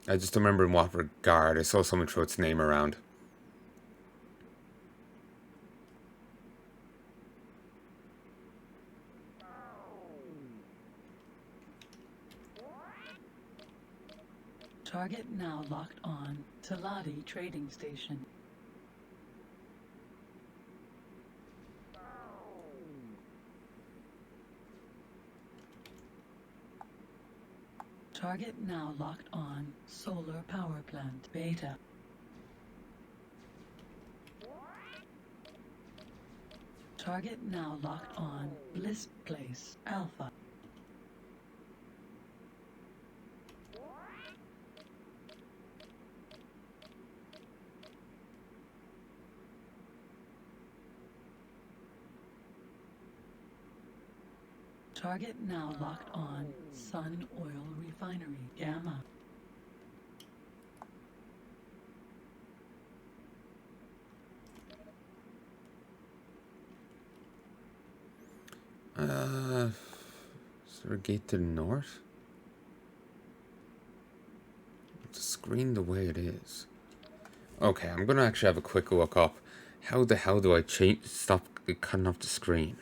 I just don't remember in what regard. I saw someone throw its name around. Target now locked on. Taladi Trading Station. Target now locked on. Solar Power Plant Beta. Target now locked on. Bliss Place Alpha. Target now locked on. Sun Oil Refinery Gamma. Is there a gate to the north? It's a screen the way it is. Okay, I'm gonna actually have a quick look up. How the hell do I stop cutting off the screen?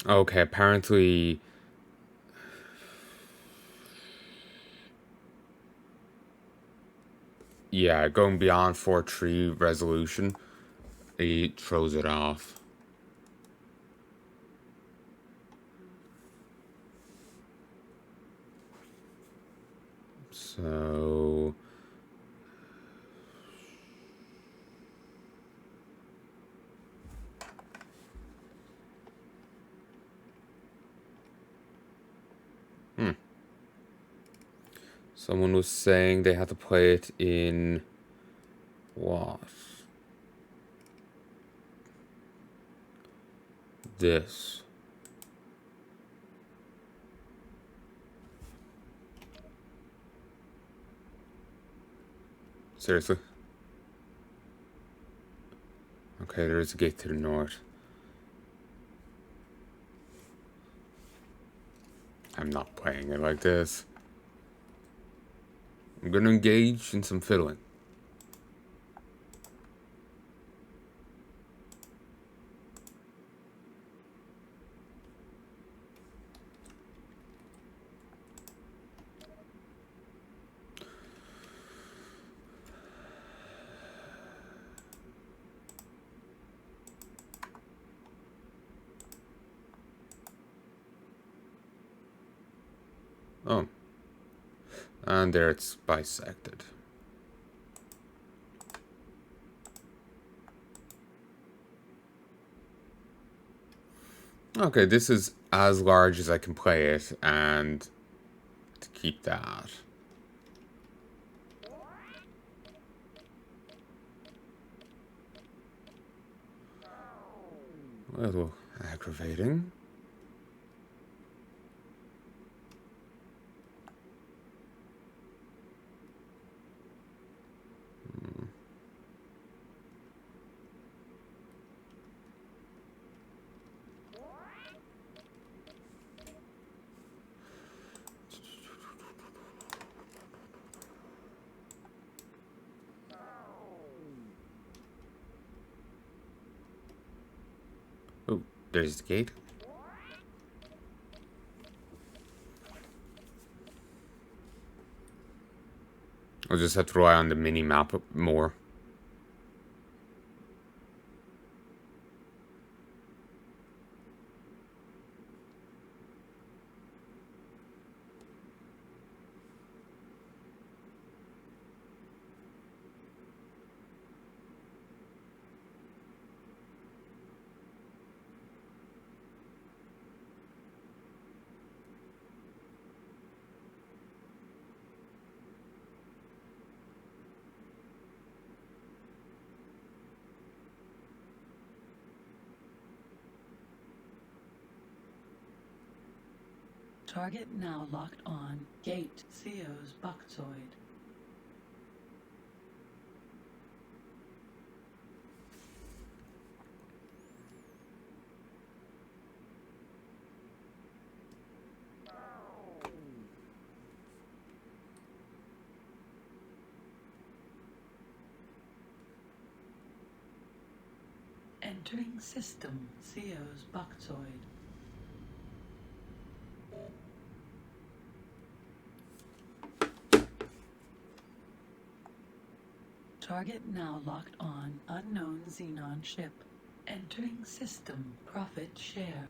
Okay, apparently... Yeah, going beyond 4:3 resolution, it throws it off. So... Someone was saying they had to play it in... What? This. Seriously? Okay, there is a gate to the north. I'm not playing it like this. I'm gonna engage in some fiddling. Oh. And there it's bisected. Okay, this is as large as I can play it, and to keep that. A little aggravating. Oh, there's the gate. I'll just have to rely on the mini map more. Target now locked on. Gate CO's Bucktoid. Entering system CO's Bucktoid. Target now locked on. Unknown Xenon ship. Entering system profit share.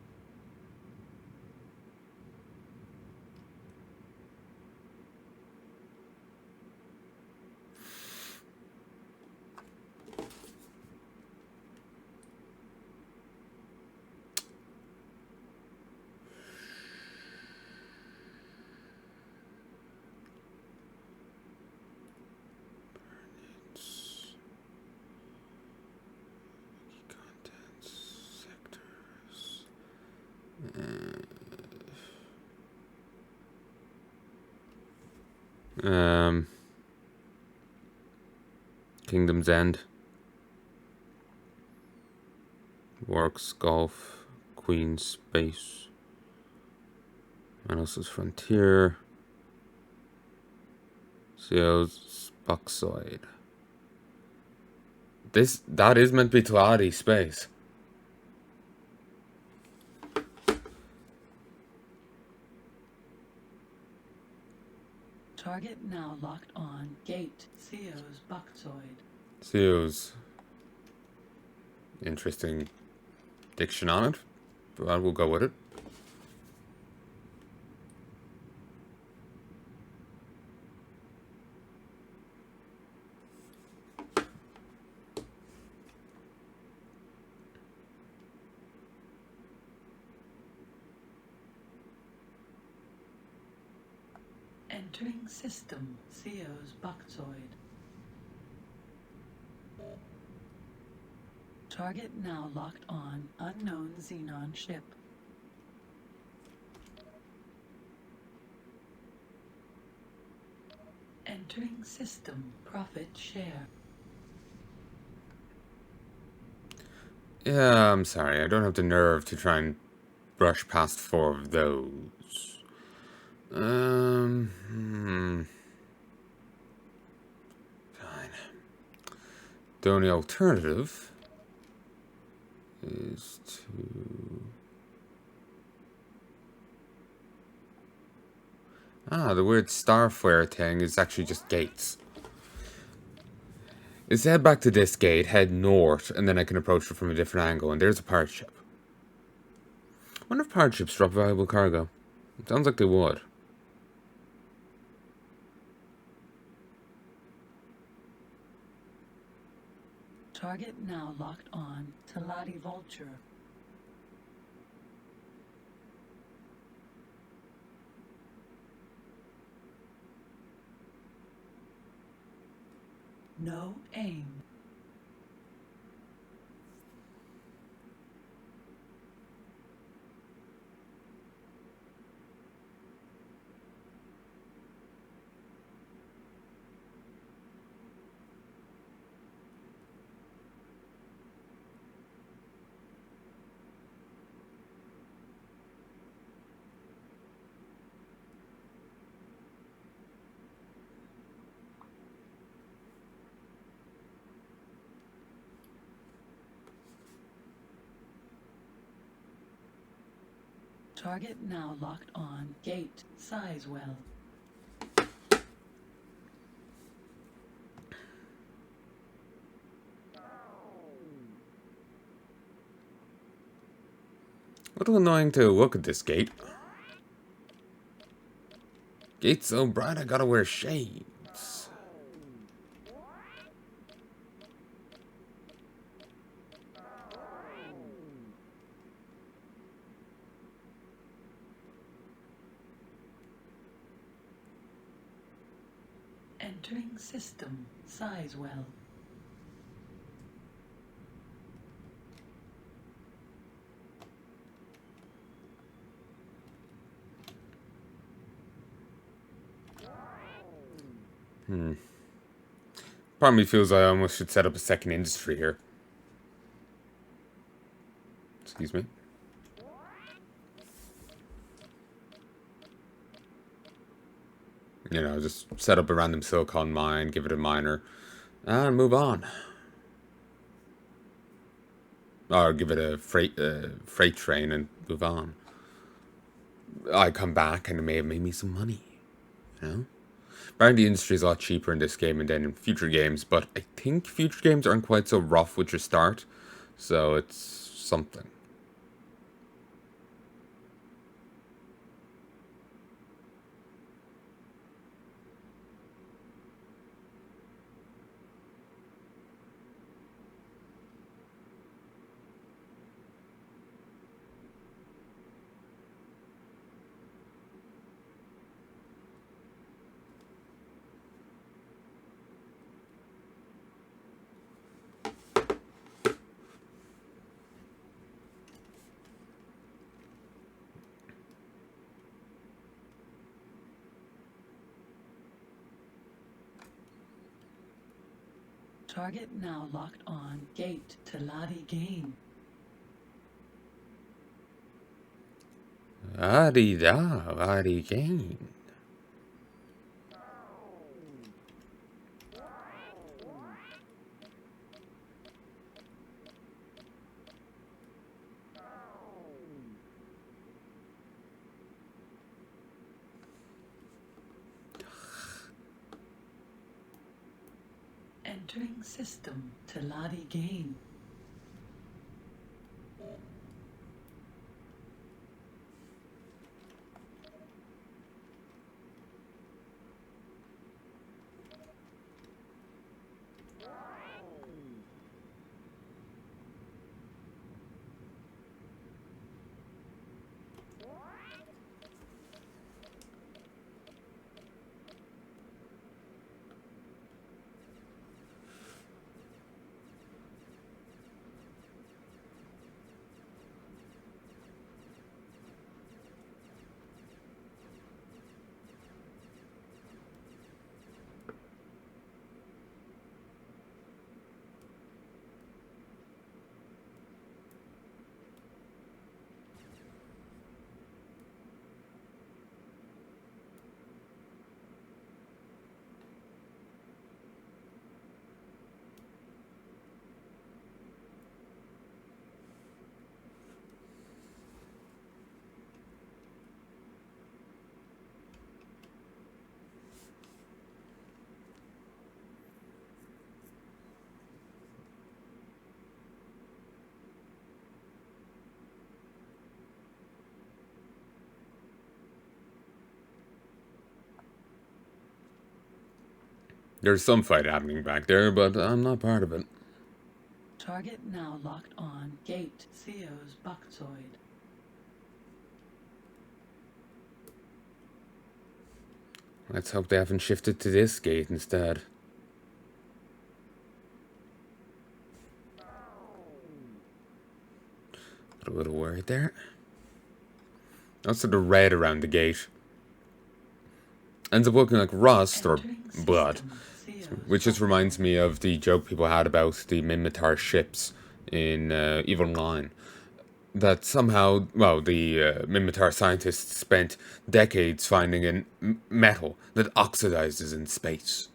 Contents, sectors. Kingdom's End. Works, Golf, Queen, Space. Manos's Frontier. CO's Bucksoid. That is meant to be Tuati space. Target now locked on. Gate CO's Bucktoid. CO's interesting diction on it, but we'll go with it. Entering system CO's Bucktoid. Target now locked on. Unknown Xenon ship. Entering system profit share. Yeah, I'm sorry. I don't have the nerve to try and brush past 4 of those. Fine. The only alternative is to... the weird star flare thing is actually just gates. Let's head back to this gate, head north, and then I can approach it from a different angle, and there's a pirate ship. I wonder if pirate ships drop valuable cargo. It sounds like they would. Target now locked on. Talati Vulture. No aim. Target now locked on. Gate Sizewell. A little annoying to look at this gate. Gate's so bright I gotta wear shades. Entering system Sizewell. Part of me feels I almost should set up a second industry here. Excuse me. You know, just set up a random silicon mine, give it a miner, and move on. Or give it a freight train and move on. I come back and it may have made me some money. You know? Right, the industry is a lot cheaper in this game and then in future games, but I think future games aren't quite so rough with your start, so it's something. Target now locked on. Gate to Lottie Gain. Adida, Adi gain. Entering system to Lottie Gain. There's some fight happening back there, but I'm not part of it. Target now locked on. Gate Theo's Bucktoid. Let's hope they haven't shifted to this gate instead. Put a little worried there. Also the red around the gate ends up looking like rust or blood, which just reminds me of the joke people had about the Minmatar ships in Evil 9. That somehow, well, the Minmatar scientists spent decades finding a metal that oxidizes in space.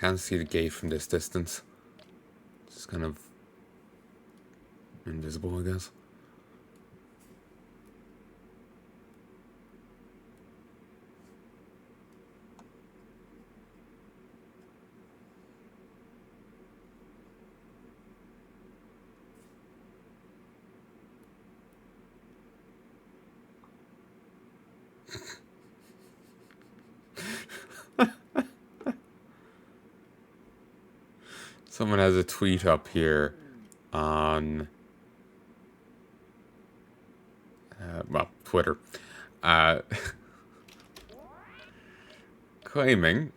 can't see the gate from this distance. It's kind of invisible, I guess. Someone has a tweet up here on, well, Twitter, claiming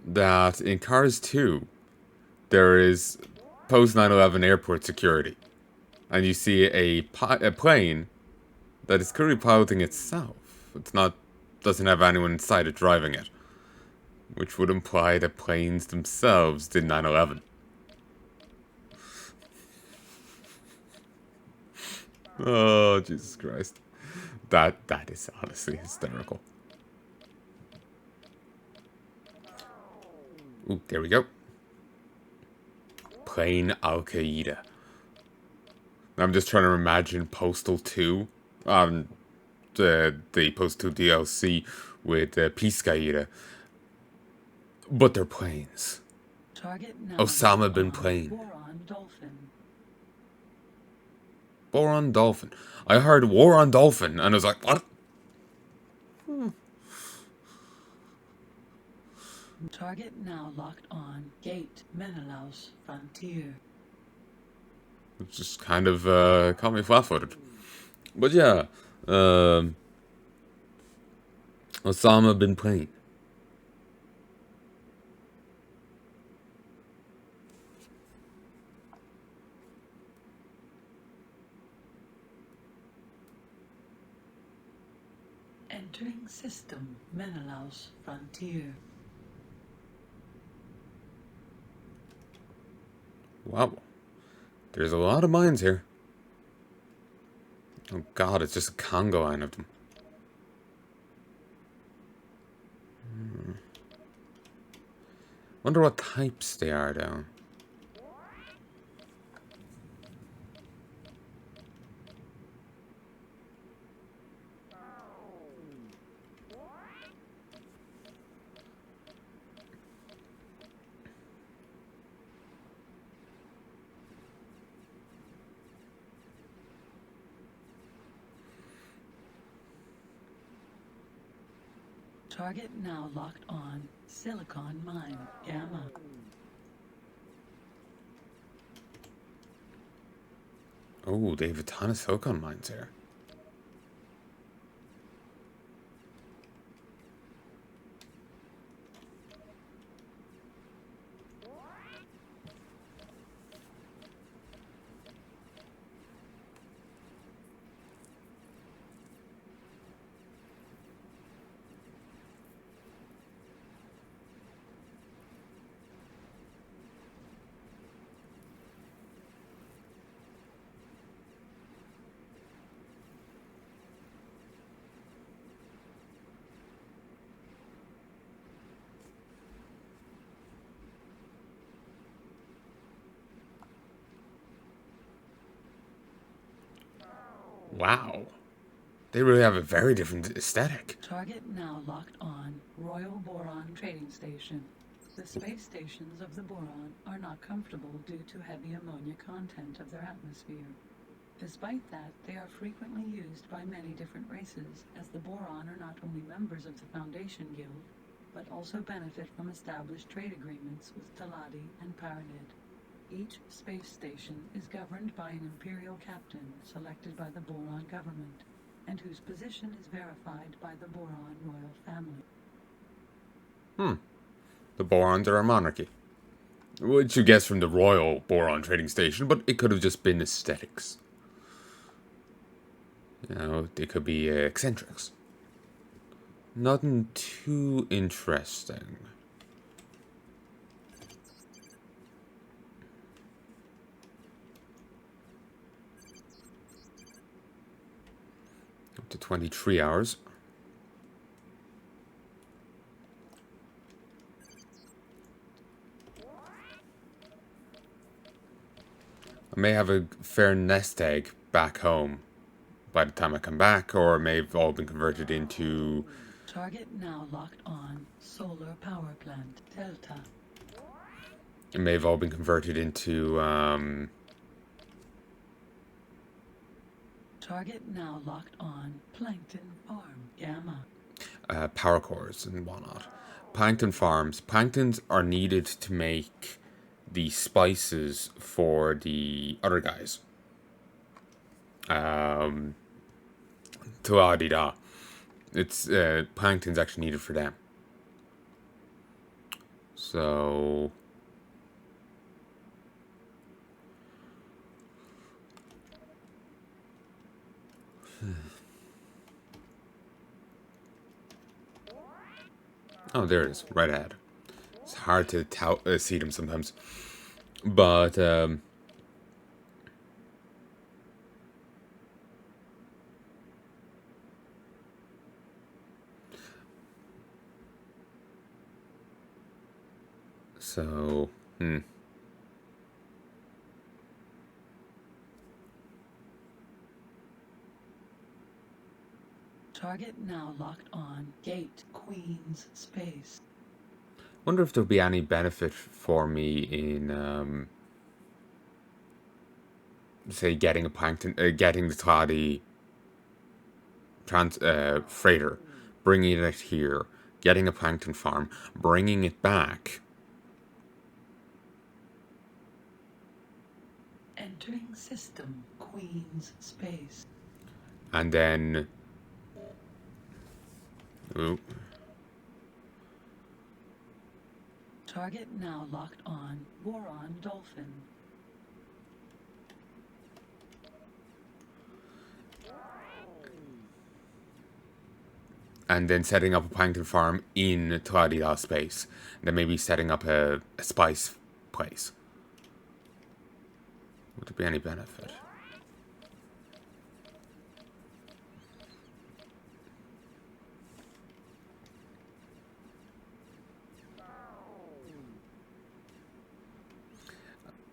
that in Cars 2, there is post 9/11 airport security, and you see a plane that is currently piloting itself. It's not, doesn't have anyone inside it driving it, which would imply that planes themselves did 9/11. Oh, Jesus Christ. That is honestly hysterical. Ooh, there we go. Plane Al Qaeda. I'm just trying to imagine Postal 2, the Postal 2 DLC with Peace Qaeda, but they're planes. Target now Osama bin Plane. Boron Dolphin. Boron Dolphin. I heard War on Dolphin, and I was like, what? Target now locked on. Gate Menelaus Frontier. It just kind of caught me flat-footed. But yeah, Osama bin Plane. Entering system Menelaus Frontier. Wow. There's a lot of mines here. Oh god, it's just a Congo line of them. Wonder what types they are, though. Target now locked on. Silicon Mine Gamma. Oh, they have a ton of silicon mines here. Wow. They really have a very different aesthetic. Target now locked on. Royal Boron Trading Station. The space stations of the boron are not comfortable due to heavy ammonia content of their atmosphere. Despite that, they are frequently used by many different races, as the boron are not only members of the Foundation Guild, but also benefit from established trade agreements with Taladi and Paranid. Each space station is governed by an imperial captain selected by the boron government, and whose position is verified by the boron royal family. The Borons are a monarchy. Which you guess from the Royal Boron Trading Station, but it could have just been aesthetics. You know, they could be eccentrics. Nothing too interesting. Up to 23 hours. I may have a fair nest egg back home by the time I come back, or it may have all been converted into... Target now locked on. Solar power plant. Delta. It may have all been converted into, Target now locked on. Plankton farm. Gamma. power cores and whatnot. Plankton farms. Planktons are needed to make the spices for the other guys. Ta-da. It's, plankton's actually needed for them. So... Oh, there it is, right ahead. It's hard to see them sometimes. But, so, Target now locked on. Gate. Queen's space. Wonder if there'll be any benefit for me in, say, getting a plankton, getting the toddy freighter, bringing it here, getting a plankton farm, bringing it back. Entering system. Queen's space. And then... Ooh. Target now locked on. Boron dolphin. And then setting up a plankton farm in Tladida space. Then maybe setting up a spice place. Would there be any benefit?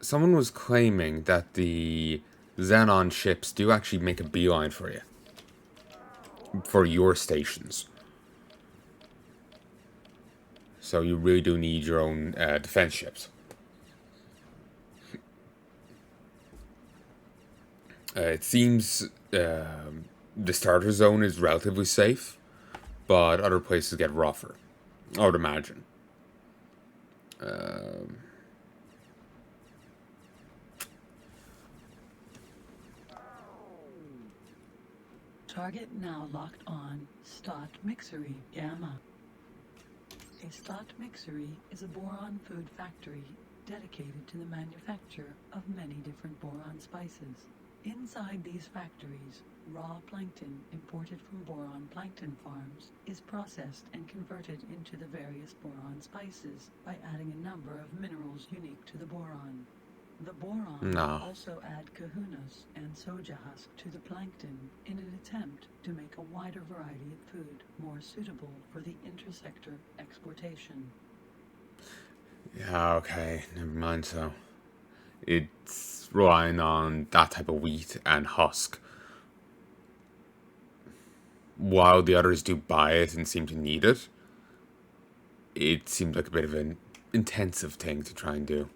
Someone was claiming that the Xenon ships do actually make a beeline for you. For your stations. So you really do need your own defense ships. It seems the starter zone is relatively safe, but other places get rougher, I would imagine. Target now locked on. Stot mixery. Gamma. A stot mixery is a boron food factory dedicated to the manufacture of many different boron spices. Inside these factories, raw plankton imported from boron plankton farms is processed and converted into the various boron spices by adding a number of minerals unique to the boron. The boron also add kahunas and soja husk to the plankton in an attempt to make a wider variety of food more suitable for the intersector exportation. Yeah, okay, never mind. So it's relying on that type of wheat and husk, while the others do buy it and seem to need it. It seems like a bit of an intensive thing to try and do.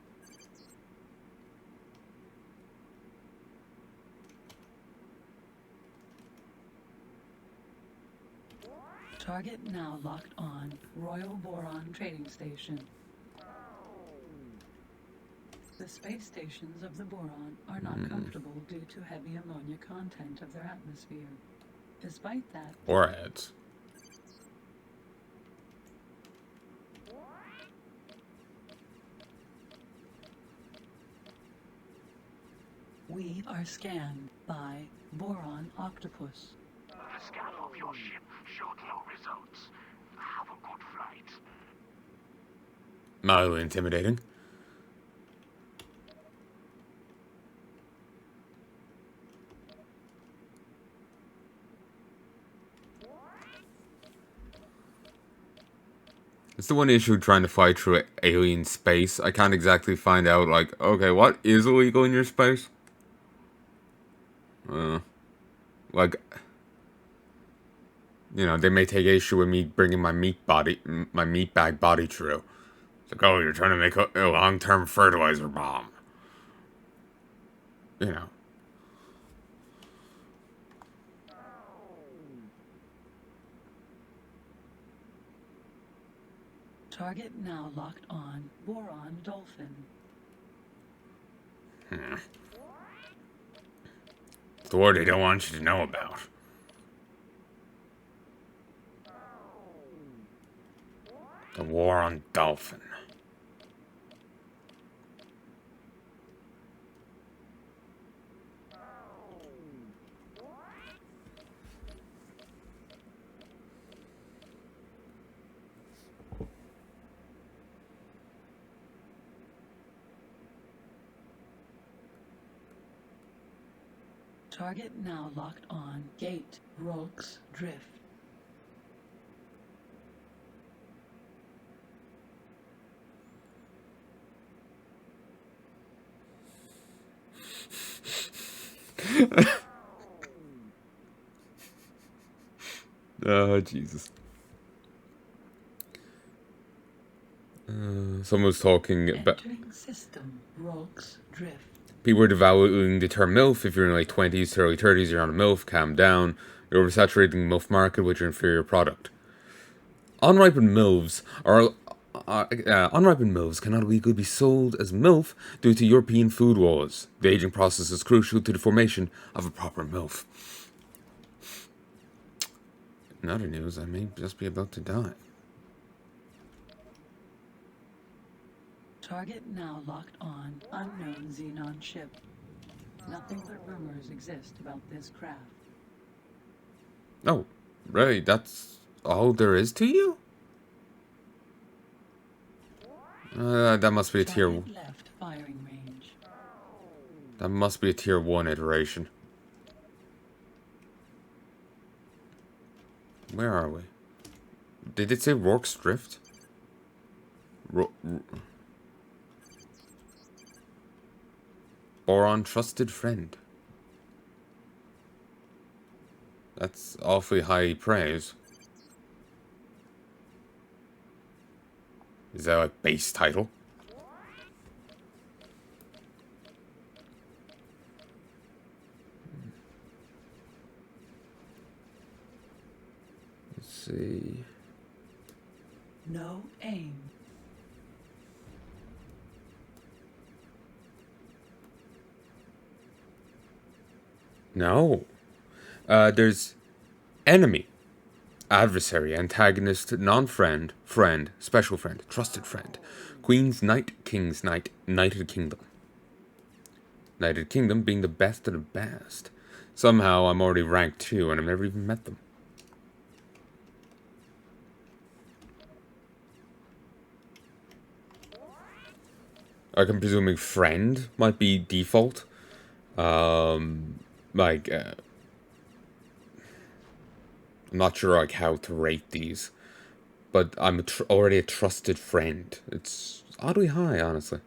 Target now locked on. Royal Boron Trading Station. The space stations of the boron are not comfortable due to heavy ammonia content of their atmosphere. Despite that... Warheads. We are scanned by Boron Octopus. The scan of your ship showed low results. Have a good flight. Mildly intimidating. It's the one issue trying to fly through alien space. I can't exactly find out, like, okay, what is illegal in your space? Like, you know, they may take issue with me bringing my meat bag body through. It's like, oh, you're trying to make a long-term fertilizer bomb. You know. Target now locked on Boron Dolphin. The war they don't want you to know about. The war on Dolphin. Target now locked on Gate Rokes Drift. Oh, Jesus. Someone was talking about... Entering system Rokes Drift. People were devaluing the term MILF. If you're in like 20s to early 30s, you're on a MILF, calm down. You're oversaturating the MILF market with your inferior product. Unripened MILFs cannot legally be sold as MILF due to European food laws. The aging process is crucial to the formation of a proper MILF. In other news, I may just be about to die. Target now locked on unknown Xenon ship. Nothing but rumors exist about this craft. Oh, really? That's all there is to you? That must be a tier... Left firing range. That must be a tier 1 iteration. Where are we? Did it say Rorke's Drift? Boron trusted friend. That's awfully high praise. Is that like base title? Let's see. No aim. No. There's enemy, adversary, antagonist, non-friend, friend, special friend, trusted friend, Queen's Knight, King's Knight, Knighted Kingdom. Knighted Kingdom being the best of the best. Somehow I'm already ranked 2 and I've never even met them. Like, I'm presuming friend might be default. I'm not sure like how to rate these, but I'm already a trusted friend. It's oddly high, honestly.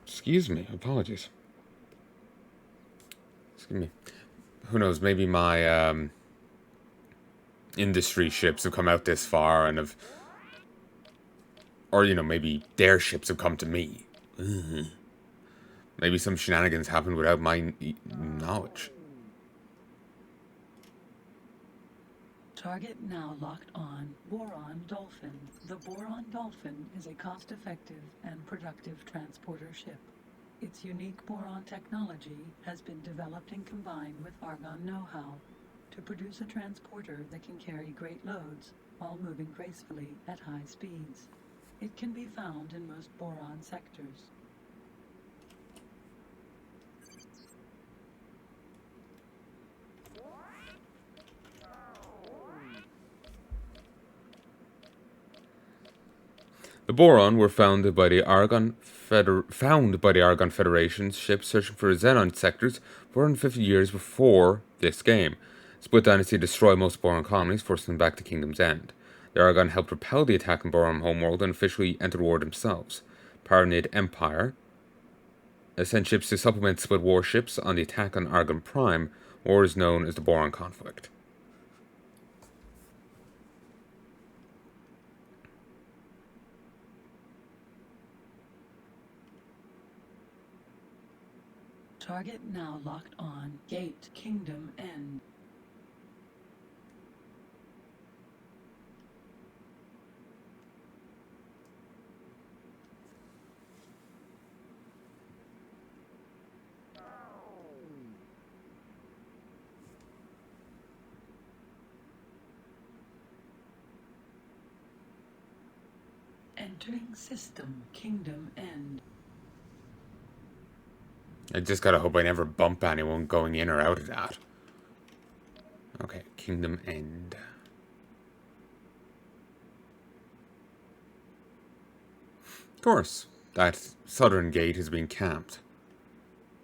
Excuse me, apologies. Excuse me. Who knows? Maybe my industry ships have come out this far and have, or you know, maybe their ships have come to me. Maybe some shenanigans happened without my knowledge. Target now locked on Boron Dolphin. The Boron Dolphin is a cost-effective and productive transporter ship. Its unique boron technology has been developed and combined with Argon know-how to produce a transporter that can carry great loads while moving gracefully at high speeds. It can be found in most boron sectors. The boron were founded by the Argon Federation's ships searching for xenon sectors 450 years before this game. Split Dynasty destroyed most boron colonies, forcing them back to Kingdom's End. The Argon helped repel the attacking boron homeworld and officially entered war themselves. Palanai sent ships to supplement split warships on the attack on Argon Prime, or is known as the Boron Conflict. Target now locked on. Gate Kingdom End. Entering system. Kingdom End. I just gotta hope I never bump anyone going in or out of that. Okay, Kingdom End. Of course, that southern gate has been camped.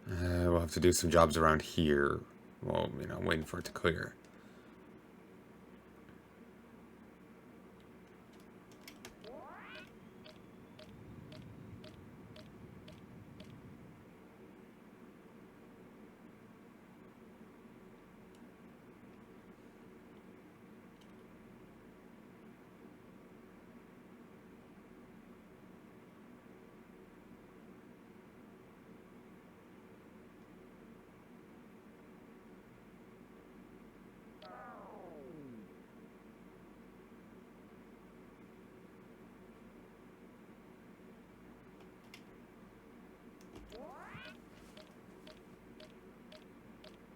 We'll have to do some jobs around here. Well, waiting for it to clear.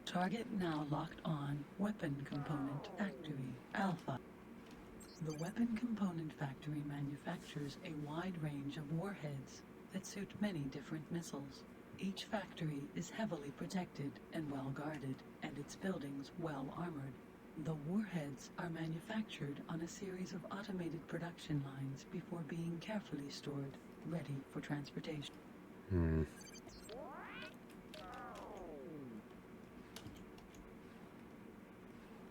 Target now locked on. Weapon Component Factory Alpha. The Weapon Component Factory manufactures a wide range of warheads that suit many different missiles. Each factory is heavily protected and well guarded, and its buildings well armored. The warheads are manufactured on a series of automated production lines before being carefully stored, ready for transportation.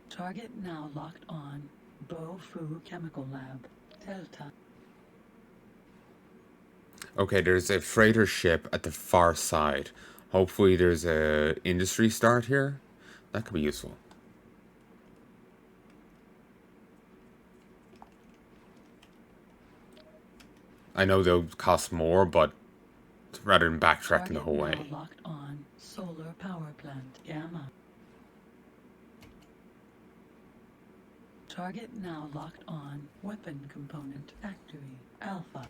Target now locked on. Bofu Chemical Lab, Delta. Okay, there's a freighter ship at the far side. Hopefully there's a industry start here. That could be useful. I know they'll cost more, but rather than backtracking the whole way. Target now locked on. Solar Power Plant, Gamma. Target now locked on. Weapon Component Factory, Alpha.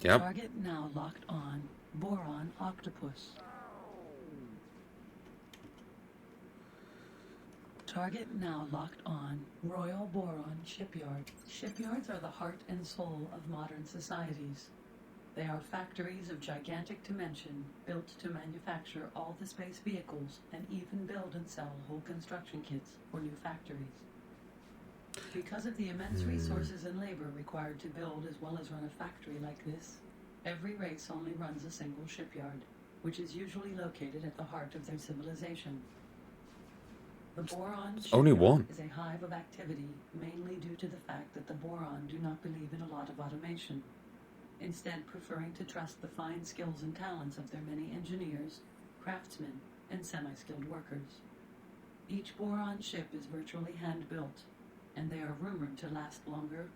Yep. Target now locked on. Boron Octopus. Target now locked on. Royal Boron Shipyard. Shipyards are the heart and soul of modern societies. They are factories of gigantic dimension, built to manufacture all the space vehicles and even build and sell whole construction kits for new factories. Because of the immense resources and labor required to build as well as run a factory like this, every race only runs a single shipyard, which is usually located at the heart of their civilization. The Boron Only one. is a hive of activity, mainly due to the fact that the Boron do not believe in a lot of automation, instead preferring to trust the fine skills and talents of their many engineers, craftsmen, and semi-skilled workers. Each Boron ship is virtually hand-built, and they are rumored to last longer,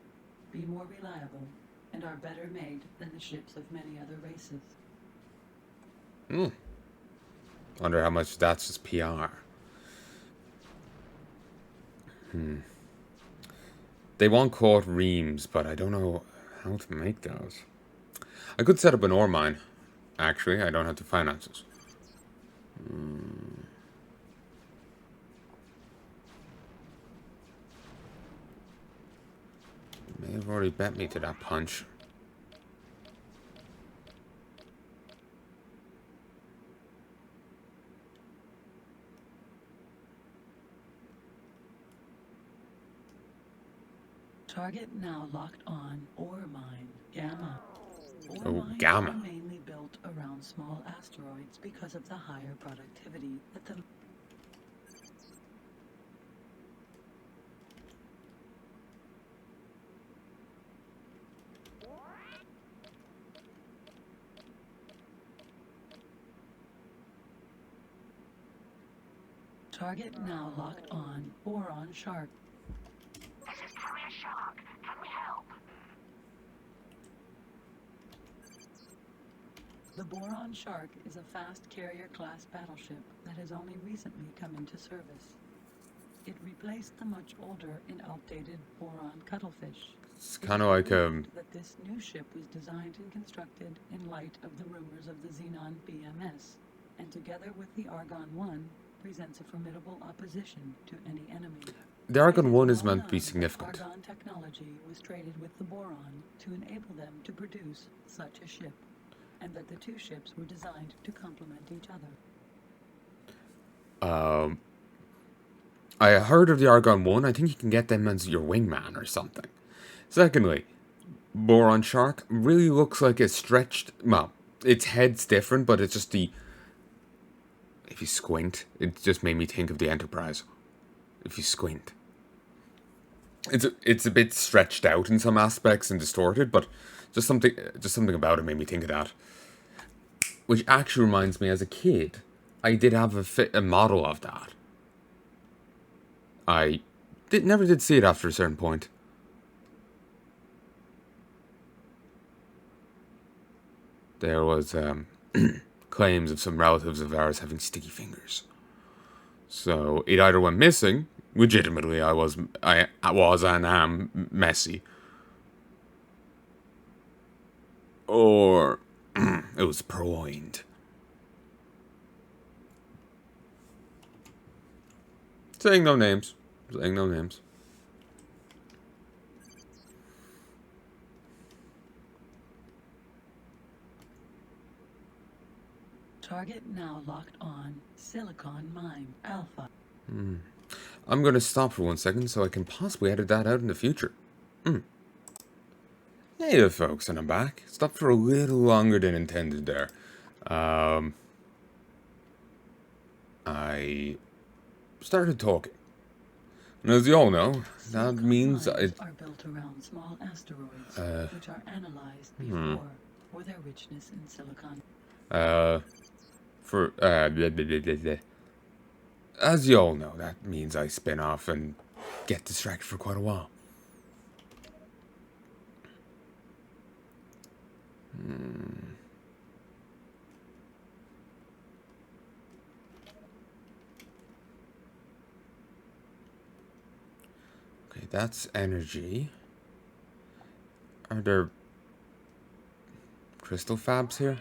be more reliable, and are better made than the ships of many other races. Wonder how much that's just PR. They want caught reams, but I don't know how to make those. I could set up an ore mine. Actually, I don't have the finances. May have already bet me to that punch. Target now locked on. Ore mine, Gamma. Ore Oh, mines Gamma. are mainly built around small asteroids because because of the higher productivity that the target now locked on boron shark. This is Carrier Shark. Can we help? The Boron Shark is a fast carrier-class battleship that has only recently come into service. It replaced the much older and outdated Boron Cuttlefish. It's kind of like That this new ship was designed and constructed in light of the rumors of the Xenon BMS, and together with the Argon 1, presents a formidable opposition to any enemy. the Argon It 1 well is meant to be known that significant. Argon technology was traded with the Boron to enable them to produce such a ship, and that the two ships were designed to complement each other. I heard of the Argon 1. I think you can get them as your wingman or something. Secondly, Boron Shark really looks like a stretched... Well, its head's different, but it's just the... If you squint, it just made me think of the Enterprise. If you squint. It's a bit stretched out in some aspects and distorted, but just something about it made me think of that. Which actually reminds me, as a kid, I did have a model of that. I never did see it after a certain point. There was claims of some relatives of ours having sticky fingers. So it either went missing. Legitimately, I was and am messy. Or it was purloined. Saying no names. Saying no names. Target now locked on Silicon Mine Alpha. I'm going to stop for 1 second so I can possibly edit that out in the future. Hey there, folks, and I'm back. Stopped for a little longer than intended there. I started talking. And as you all know, that means mines are built around small asteroids, which are analyzed before for their richness in silicon. As you all know, that means I spin off and get distracted for quite a while. Okay, that's energy. Are there crystal fabs here?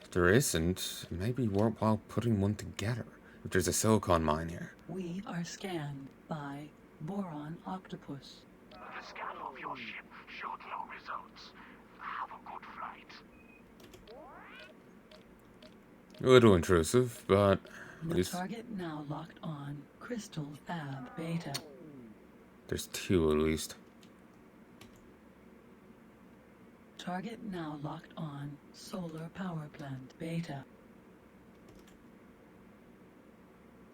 If there isn't, it may be worthwhile putting one together. If there's a silicon mine here. We are scanned by Boron Octopus. The scan of your ship showed low results. Have a good flight. A little intrusive, but at The least target now locked on Crystal Fab Beta. there's two at least. Target now locked on Solar Power Plant Beta.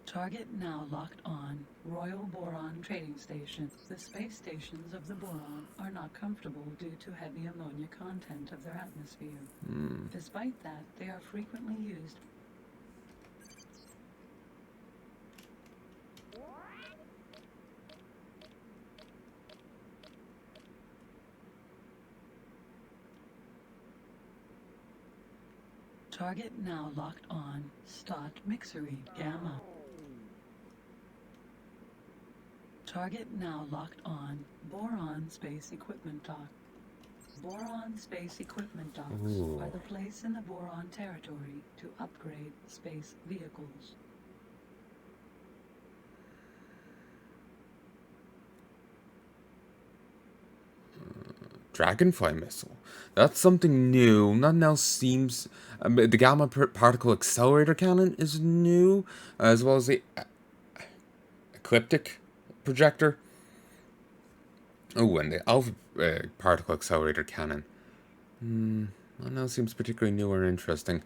Target now locked on Royal Boron Trading Station. The space stations of the Boron are not comfortable due to heavy ammonia content of their atmosphere. Despite that, they are frequently used. Target now locked on Stot Mixery Gamma. Target now locked on Boron Space Equipment Dock. Boron Space Equipment Docks Ooh. are the place in the Boron territory to upgrade space vehicles. Dragonfly missile. That's something new. Nothing else seems... the gamma particle accelerator cannon is new, as well as the ecliptic projector. Oh, and the alpha particle accelerator cannon. Nothing else seems particularly new or interesting.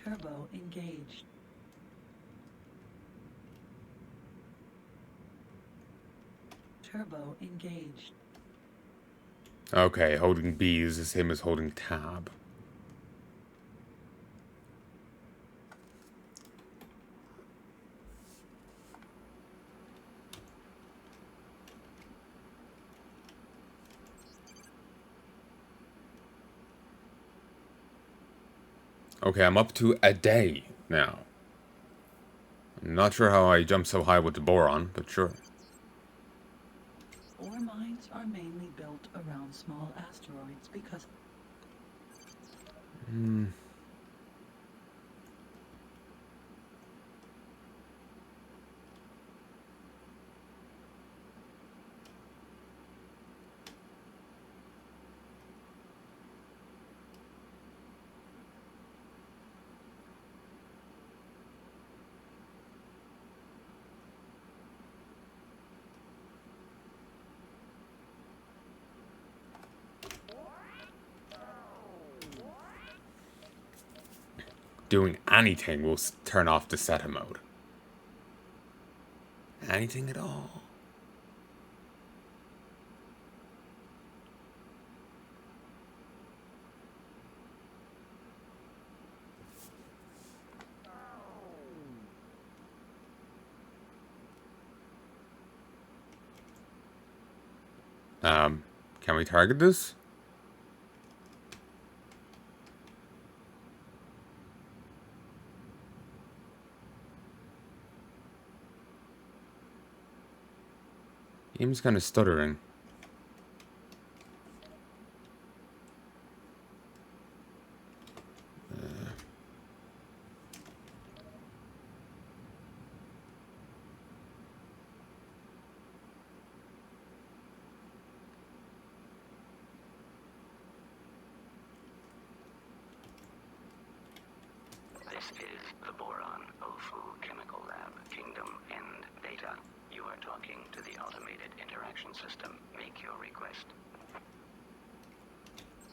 Turbo engaged. Turbo engaged. Okay, holding B is the same as holding tab. Okay, I'm up to a day now. I'm not sure how I jumped so high with the boron, but sure. Ore mines are mainly built around small asteroids because Doing anything will turn off the setter mode. Anything at all. Can we target this? Aim's kind of stuttering. This is the Boron Ofu Chemical Lab, Kingdom End Data. You are talking to the automated interaction system. Make your request.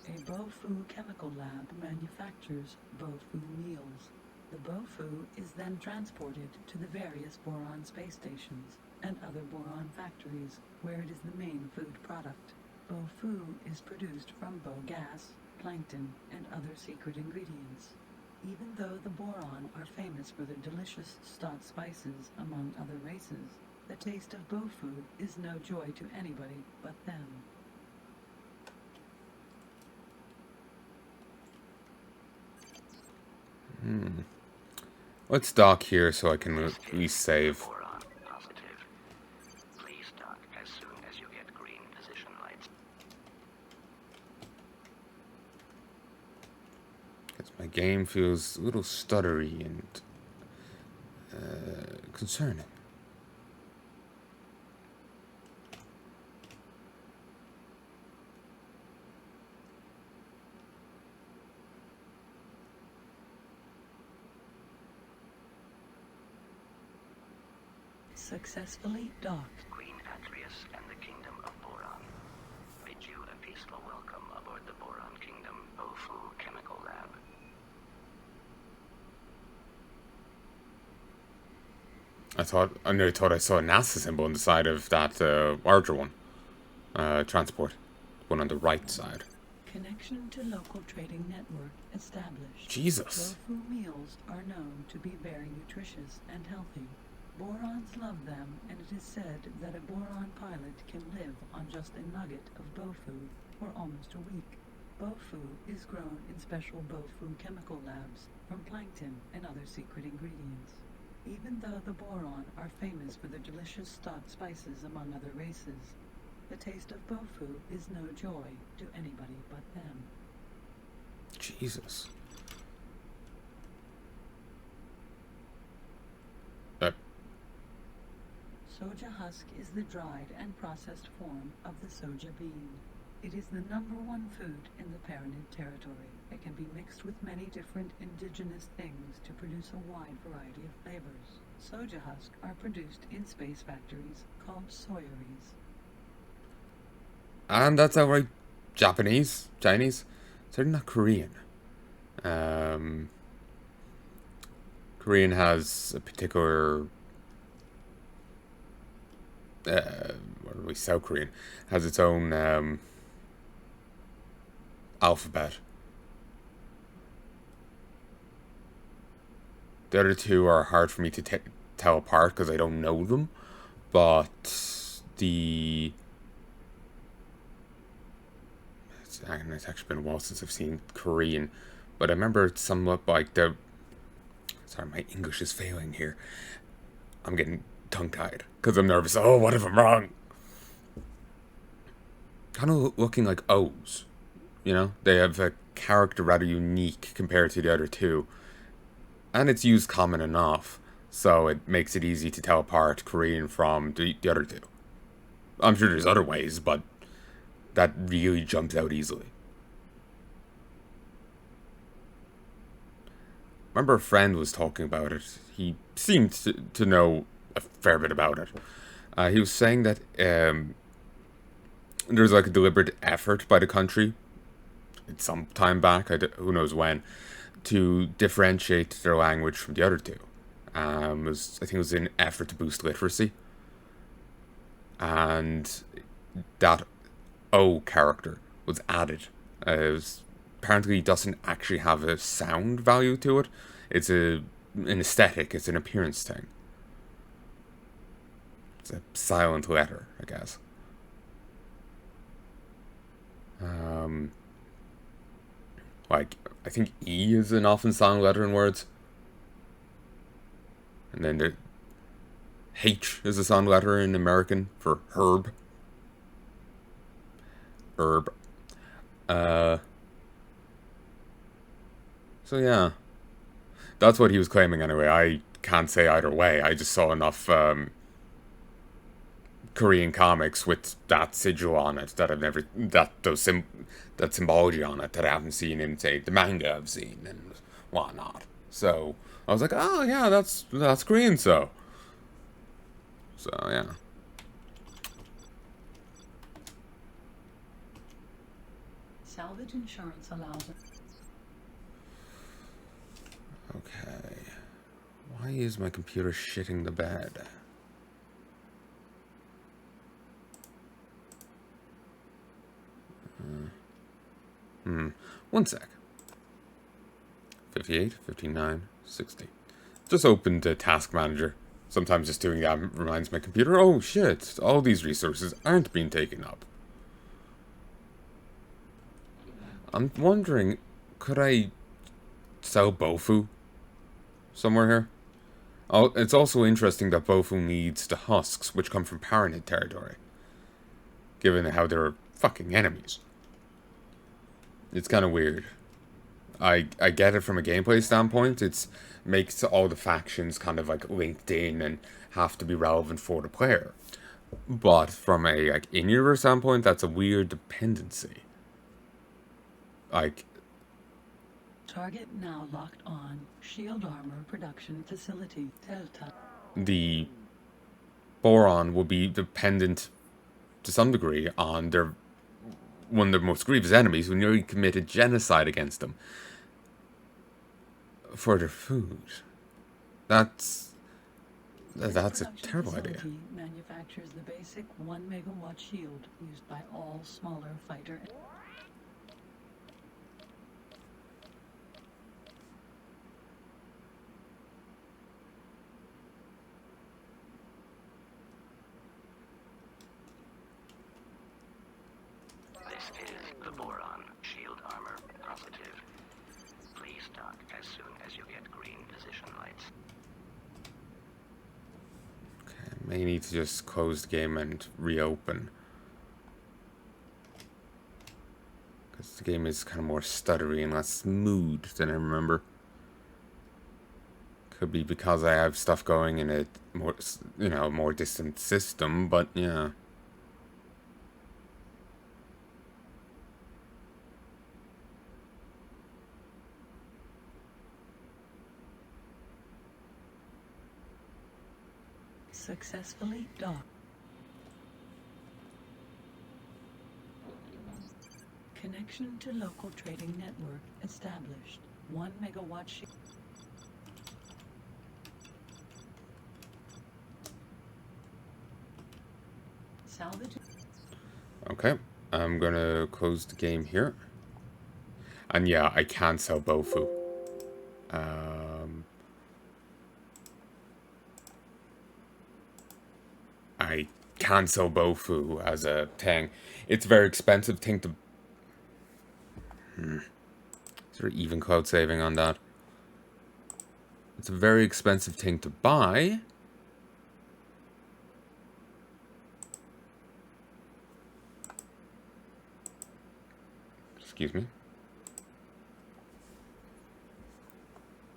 a Bofu chemical lab manufactures Bofu meals. The Bofu is then transported to the various boron space stations and other boron factories where it is the main food product. Bofu is produced from Bo gas, plankton, and other secret ingredients. Even though the boron are famous for their delicious stock spices among other races, the taste of Bofu is no joy to anybody but them. Let's dock here so I can at least save. Boron positive. Please dock as soon as you get green position lights. Because my game feels a little stuttery and concerning. Successfully docked. Queen Atreus and the Kingdom of Boron bid you a peaceful welcome aboard the Boron Kingdom Ofu Chemical Lab. I nearly thought I saw a NASA symbol on the side of that larger one. Transport. One on the right side. Connection to local trading network established. Jesus. Tofu meals are known to be very nutritious and healthy. Borons love them, and it is said that a boron pilot can live on just a nugget of Bofu for almost a week. Bofu is grown in special Bofu chemical labs from plankton and other secret ingredients. Even though the boron are famous for their delicious stock spices among other races, The taste of bofu is no joy to anybody but them. Jesus. Soja husk is the dried and processed form of the soja bean. It is the #1 food in the Palanai territory. It can be mixed with many different indigenous things to produce a wide variety of flavors. Soja husks are produced in space factories called soyeries. And that's outright Japanese, Chinese. Certainly not Korean. Korean has a particular South Korean has its own alphabet. The other two are hard for me to tell apart because I don't know them, but it's actually been a while since I've seen Korean, but I remember it's somewhat like the. Sorry, my English is failing here. I'm getting tongue-tied because I'm nervous. Oh, what if I'm wrong? Kind of looking like O's, you know? They have a character rather unique compared to the other two. And it's used common enough, so it makes it easy to tell apart Korean from the other two. I'm sure there's other ways, but that really jumps out easily. Remember a friend was talking about it. He seemed to know a fair bit about it. He was saying that there's like a deliberate effort by the country, some time back, who knows when, to differentiate their language from the other two. I think it was an effort to boost literacy. And that O character was added. Apparently doesn't actually have a sound value to it. It's an aesthetic, it's an appearance thing. It's a silent letter, I guess. Like, I think E is an often silent letter in words. And then the H is a silent letter in American for herb. Herb. So yeah. That's what he was claiming anyway. I can't say either way. I just saw enough Korean comics with that sigil on it that I've never that symbology on it that I haven't seen in, say, the manga I've seen and whatnot. So I was like, oh yeah, that's Korean, so yeah. Salvage insurance allows it. Okay. Why is my computer shitting the bed? One sec. 58, 59, 60. Just opened the task manager. Sometimes just doing that reminds my computer, oh shit, all these resources aren't being taken up. I'm wondering, could I sell Bofu somewhere here? Oh, it's also interesting that Bofu needs the husks, which come from Palanai territory. Given how they're fucking enemies. It's kind of weird. I get it from a gameplay standpoint. It makes all the factions kind of like linked in and have to be relevant for the player. But from a like in-universe standpoint, that's a weird dependency. Like, Target now locked on. Shield armor production facility Delta. The Boron will be dependent to some degree on one of their most grievous enemies who nearly committed genocide against them for their food. That's a terrible idea. Manufactures the basic 1 megawatt shield used by all smaller fighter. This is the Boron shield armor positive. Please dock as soon as you get green position lights. Okay, may need to just close the game and reopen. The game is kind of more stuttery and less smooth than I remember. Could be because I have stuff going in a more, more distant system, but yeah. Successfully docked. Connection to local trading network established. 1 megawatt shield. Salvage. Okay, I'm gonna close the game here. And yeah, I can sell Bofu. I can sell Bofu as a thing. It's a very expensive thing to... Is there even cloud saving on that? It's a very expensive thing to buy. Excuse me.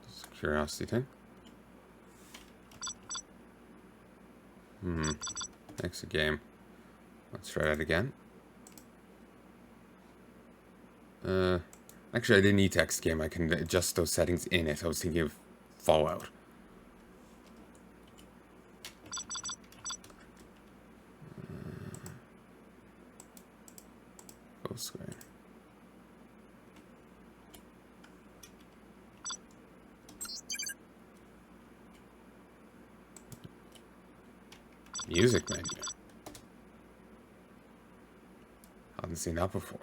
Just a curiosity thing. Exit game. Let's try that again. Actually, I didn't need to exit game. I can adjust those settings in it. I was thinking of Fallout. Full screen. Music menu. Haven't seen that before.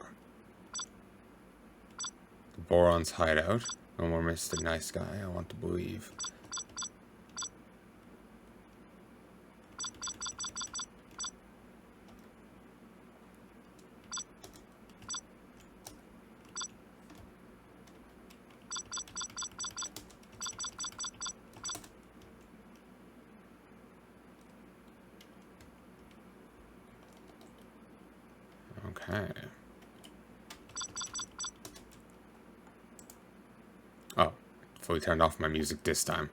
The Boron's hideout. No more Mr. Nice Guy, I want to believe. Okay. Oh, fully turned off my music this time.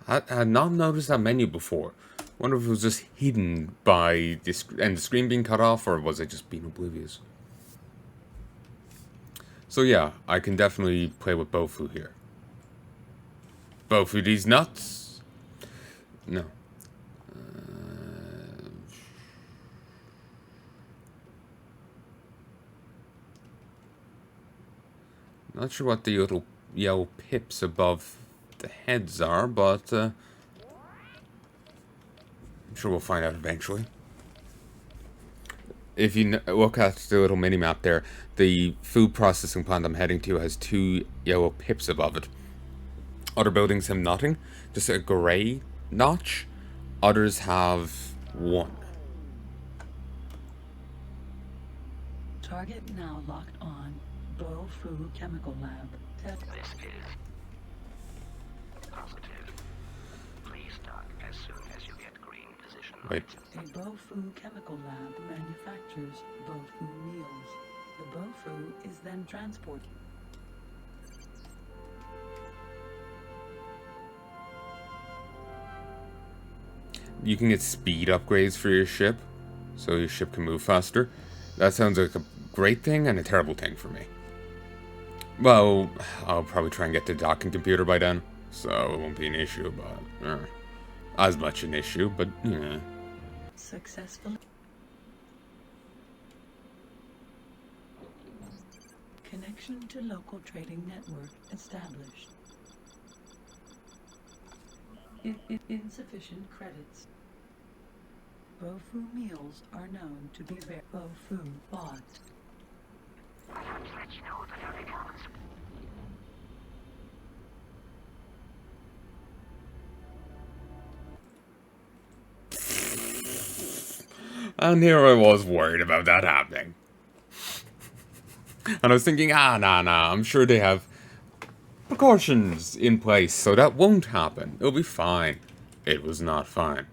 I had not noticed that menu before. Wonder if it was just hidden by the screen being cut off, or was I just being oblivious? So yeah, I can definitely play with Bofu here. Bofu these nuts? No. Not sure what the little yellow pips above the heads are, but I'm sure we'll find out eventually. If you look at the little mini-map there, the food processing plant I'm heading to has 2 yellow pips above it. Other buildings have nothing, just a grey notch. Others have 1. Target now locked on. Bofu Chemical Lab. This is positive. Please dock as soon as you get green position. Wait. A Bofu Chemical Lab manufactures Bofu meals. The Bofu is then transported. You can get speed upgrades for your ship, so your ship can move faster. That sounds like a great thing and a terrible thing for me. Well, I'll probably try and get the docking computer by then, so it won't be an issue, but... as much an issue, but yeah. Successfully. Connection to local trading network established. Insufficient credits. Bofu meals are known to be very Bofu bought. I have to let you know the very comes. And here I was worried about that happening. And I was thinking, nah, I'm sure they have precautions in place so that won't happen. It'll be fine. It was not fine.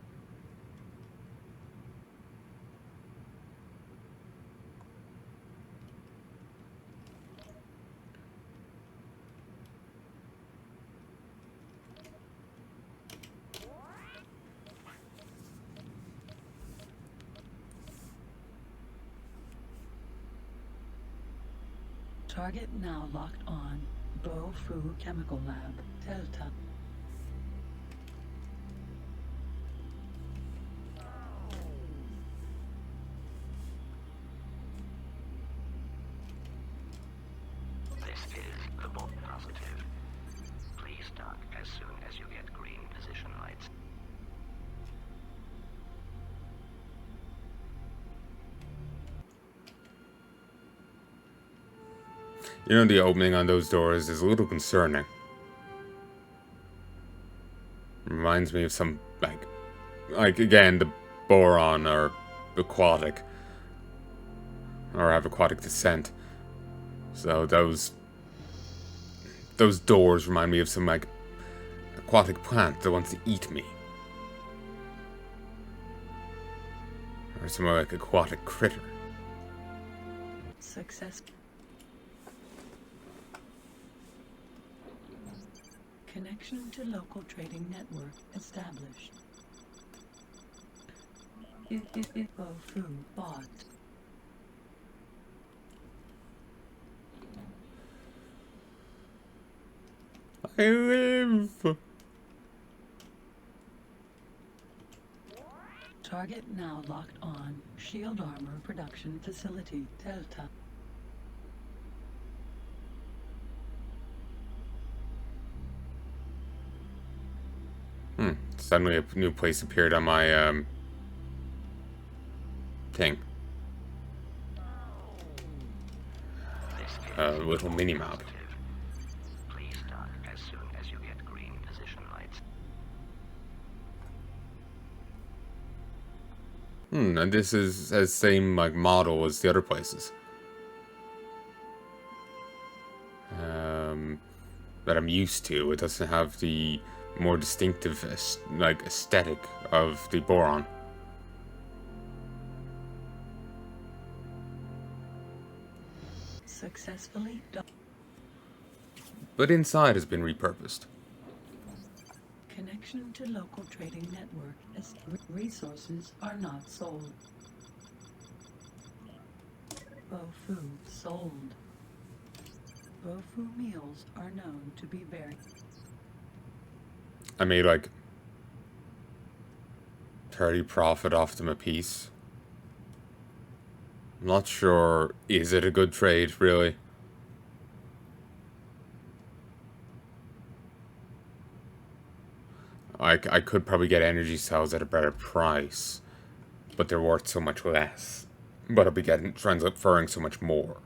Target now locked on. Bofu Chemical Lab, Delta. This is the boat positive. Please dock as soon as you get green position lights. You know, the opening on those doors is a little concerning. Reminds me of some, like again, the boron or aquatic, or have aquatic descent. So those doors remind me of some, like, aquatic plant that wants to eat me. Or some, like, aquatic critter. Success. Connection to local trading network established. Bofu bought. I live! Target now locked on. Shield armor production facility, Delta. Suddenly a new place appeared on my, thing. A little mini-map. Please dock as soon as you get green position lights. And this is the same, like, model as the other places. That I'm used to. It doesn't have the more distinctive, like, aesthetic of the boron. Successfully done. But inside has been repurposed. Connection to local trading network as resources are not sold. Bofu sold. Bofu meals are known to be very. I made, like, 30 profit off them a piece. I'm not sure, is it a good trade, really? I could probably get energy cells at a better price, but they're worth so much less. But I'll be transferring so much more.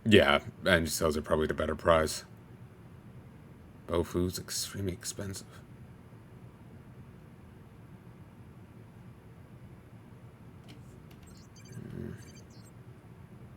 Yeah, energy cells are probably the better price. Bofu's extremely expensive.